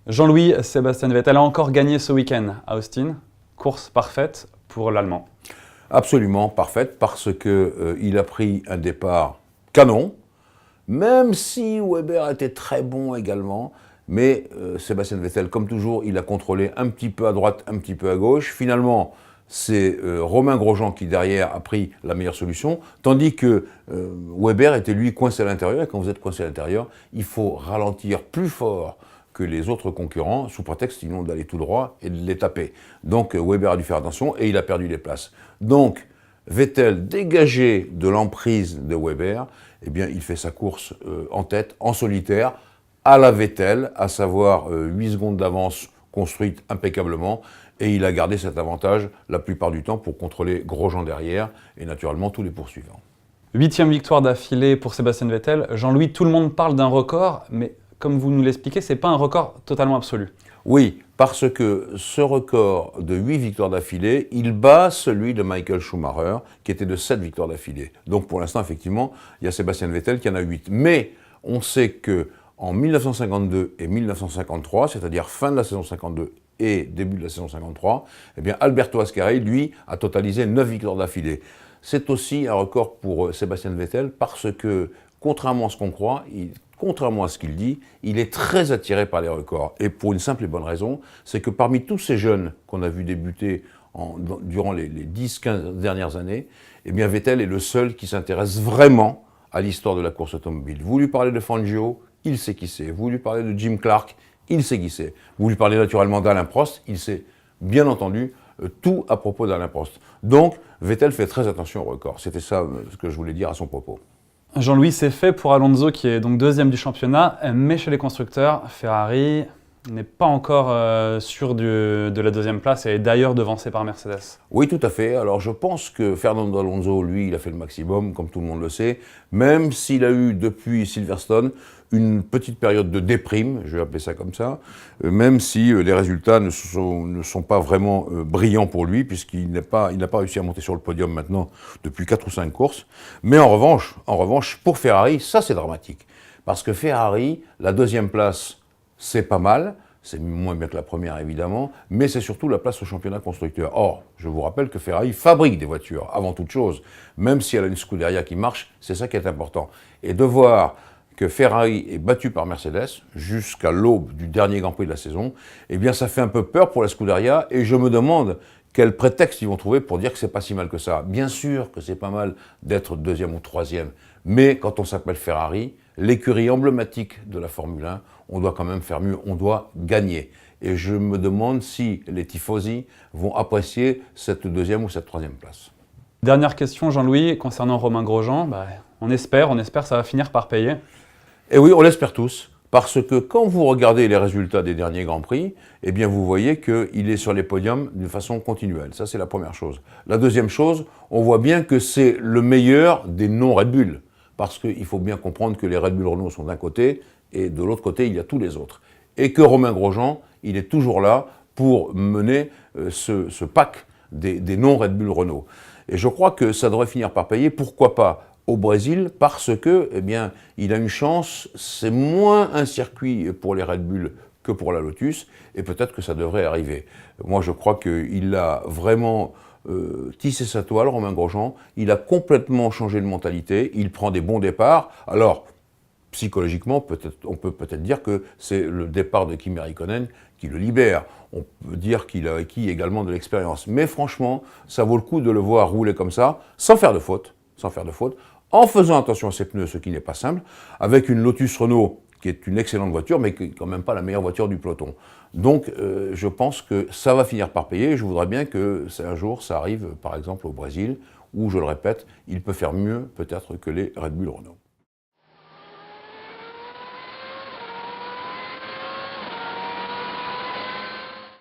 Jean-Louis, Sébastien Vettel a encore gagné ce week-end à Austin. Course parfaite pour l'Allemand. Absolument parfaite parce qu'il a pris un départ canon, même si Weber était très bon également. Mais Sébastien Vettel, comme toujours, il a contrôlé un petit peu à droite, un petit peu à gauche. Finalement, c'est Romain Grosjean qui, derrière, a pris la meilleure solution, tandis que Weber était, lui, coincé à l'intérieur. Et quand vous êtes coincé à l'intérieur, il faut ralentir plus fort que les autres concurrents, sous prétexte sinon d'aller tout droit et de les taper. Donc Weber a dû faire attention et il a perdu des places. Donc Vettel, dégagé de l'emprise de Weber, eh bien, il fait sa course en tête, en solitaire, à la Vettel, à savoir 8 secondes d'avance construite impeccablement, et il a gardé cet avantage la plupart du temps pour contrôler Grosjean derrière, et naturellement tous les poursuivants. 8e victoire d'affilée pour Sébastien Vettel. Jean-Louis, tout le monde parle d'un record, mais comme vous nous l'expliquez, ce n'est pas un record totalement absolu. Oui, parce que ce record de 8 victoires d'affilée, il bat celui de Michael Schumacher, qui était de 7 victoires d'affilée. Donc pour l'instant, effectivement, il y a Sébastien Vettel qui en a 8. Mais on sait qu'en 1952 et 1953, c'est-à-dire fin de la saison 52 et début de la saison 53, eh bien Alberto Ascari, lui, a totalisé 9 victoires d'affilée. C'est aussi un record pour Sébastien Vettel parce que, contrairement à ce qu'on croit, contrairement à ce qu'il dit, il est très attiré par les records. Et pour une simple et bonne raison, c'est que parmi tous ces jeunes qu'on a vus débuter durant les 10-15 dernières années, eh bien Vettel est le seul qui s'intéresse vraiment à l'histoire de la course automobile. Vous lui parlez de Fangio, il sait qui c'est. Vous lui parlez de Jim Clark, il sait qui c'est. Vous lui parlez naturellement d'Alain Prost, il sait bien entendu tout à propos d'Alain Prost. Donc Vettel fait très attention aux records. C'était ça ce que je voulais dire à son propos. Jean-Louis, c'est fait pour Alonso qui est donc 2e du championnat, mais chez les constructeurs, Ferrari n'est pas encore sûr de la 2e place et est d'ailleurs devancé par Mercedes. Oui, tout à fait. Alors je pense que Fernando Alonso, lui, il a fait le maximum, comme tout le monde le sait, même s'il a eu depuis Silverstone une petite période de déprime, je vais appeler ça comme ça, même si les résultats ne sont pas vraiment brillants pour lui, puisqu'il n'a pas réussi à monter sur le podium maintenant depuis 4 ou 5 courses. Mais en revanche, pour Ferrari, ça c'est dramatique. Parce que Ferrari, la 2e place, c'est pas mal, c'est moins bien que la première évidemment, mais c'est surtout la place au championnat constructeur. Or, je vous rappelle que Ferrari fabrique des voitures, avant toute chose. Même si elle a une Scuderia qui marche, c'est ça qui est important. Et de voir que Ferrari est battu par Mercedes jusqu'à l'aube du dernier Grand Prix de la saison, eh bien ça fait un peu peur pour la Scuderia et je me demande quel prétexte ils vont trouver pour dire que c'est pas si mal que ça. Bien sûr que c'est pas mal d'être 2e ou 3e, mais quand on s'appelle Ferrari, l'écurie emblématique de la Formule 1, on doit quand même faire mieux, on doit gagner. Et je me demande si les tifosi vont apprécier cette 2e ou cette 3e place. Dernière question, Jean-Louis, concernant Romain Grosjean. On espère ça va finir par payer. Et oui, on l'espère tous, parce que quand vous regardez les résultats des derniers Grands Prix, eh bien vous voyez qu'il est sur les podiums d'une façon continuelle. Ça, c'est la première chose. La deuxième chose, on voit bien que c'est le meilleur des non-Red Bull, parce qu'il faut bien comprendre que les Red Bull Renault sont d'un côté, et de l'autre côté, il y a tous les autres. Et que Romain Grosjean, il est toujours là pour mener ce pack des non-Red Bull Renault. Et je crois que ça devrait finir par payer, pourquoi pas au Brésil, parce que, eh bien, il a une chance, c'est moins un circuit pour les Red Bull que pour la Lotus, et peut-être que ça devrait arriver. Moi, je crois qu'il a vraiment tissé sa toile, Romain Grosjean, il a complètement changé de mentalité, il prend des bons départs. Alors, psychologiquement, on peut peut-être dire que c'est le départ de Kimi Räikkönen qui le libère. On peut dire qu'il a acquis également de l'expérience. Mais franchement, ça vaut le coup de le voir rouler comme ça, sans faire de faute, en faisant attention à ses pneus, ce qui n'est pas simple, avec une Lotus Renault qui est une excellente voiture, mais qui n'est quand même pas la meilleure voiture du peloton. Donc, je pense que ça va finir par payer. Je voudrais bien que un jour, ça arrive, par exemple, au Brésil, où, je le répète, il peut faire mieux, peut-être, que les Red Bull Renault.